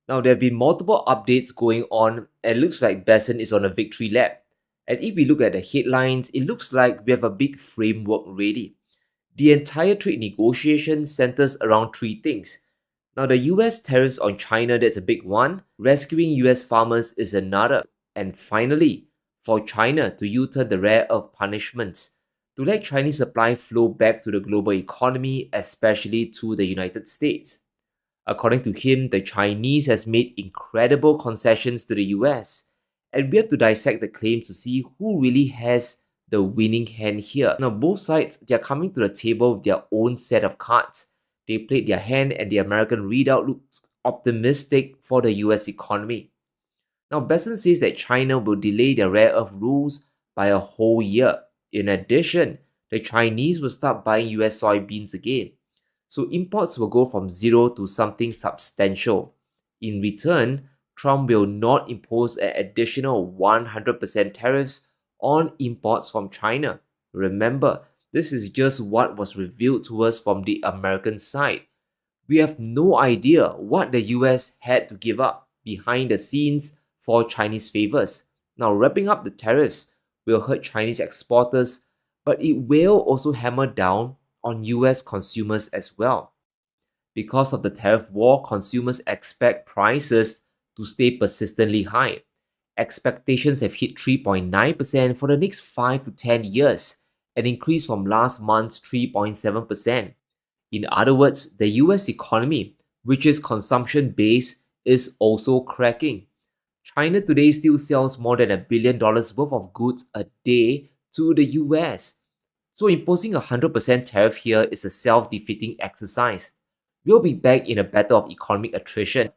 Now, there have been multiple updates going on, and it looks like Bessent is on a victory lap. And if we look at the headlines, it looks like we have a big framework ready. The entire trade negotiation centers around three things. Now, the US tariffs on China, that's a big one. Rescuing US farmers is another. And finally, for China to U-turn the rare earth punishments, to let Chinese supply flow back to the global economy, especially to the United States. According to him, the Chinese has made incredible concessions to the US, and we have to dissect the claim to see who really has the winning hand here. Now, both sides, they are coming to the table with their own set of cards. They played their hand, and the American readout looks optimistic for the US economy. Now, Bessent says that China will delay their rare earth rules by a whole year. In addition, the Chinese will start buying US soybeans again. So imports will go from zero to something substantial. In return, Trump will not impose an additional 100% tariffs on imports from China. Remember, this is just what was revealed to us from the American side. We have no idea what the US had to give up behind the scenes for Chinese favors. Now, wrapping up the tariffs will hurt Chinese exporters, but it will also hammer down on US consumers as well. Because of the tariff war, consumers expect prices to stay persistently high. Expectations have hit 3.9% for the next 5 to 10 years, an increase from last month's 3.7%. In other words, the US economy, which is consumption based, is also cracking. China today still sells more than $1 billion worth of goods a day to the US. So imposing a 100% tariff here is a self-defeating exercise. We'll be back in a battle of economic attrition.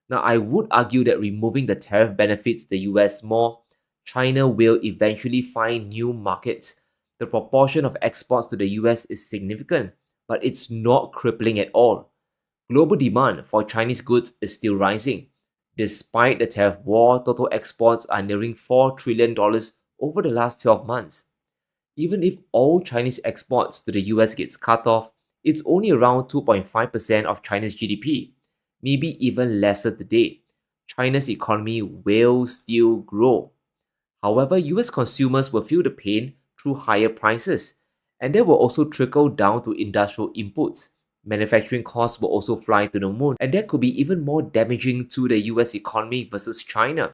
Now, I would argue that removing the tariff benefits the US more. China will eventually find new markets. The proportion of exports to the US is significant, but it's not crippling at all. Global demand for Chinese goods is still rising. Despite the tariff war, total exports are nearing $4 trillion over the last 12 months. Even if all Chinese exports to the US gets cut off, it's only around 2.5% of China's GDP, maybe even lesser today. China's economy will still grow. However, US consumers will feel the pain through higher prices, and that will also trickle down to industrial inputs. Manufacturing costs will also fly to the moon, and that could be even more damaging to the US economy versus China.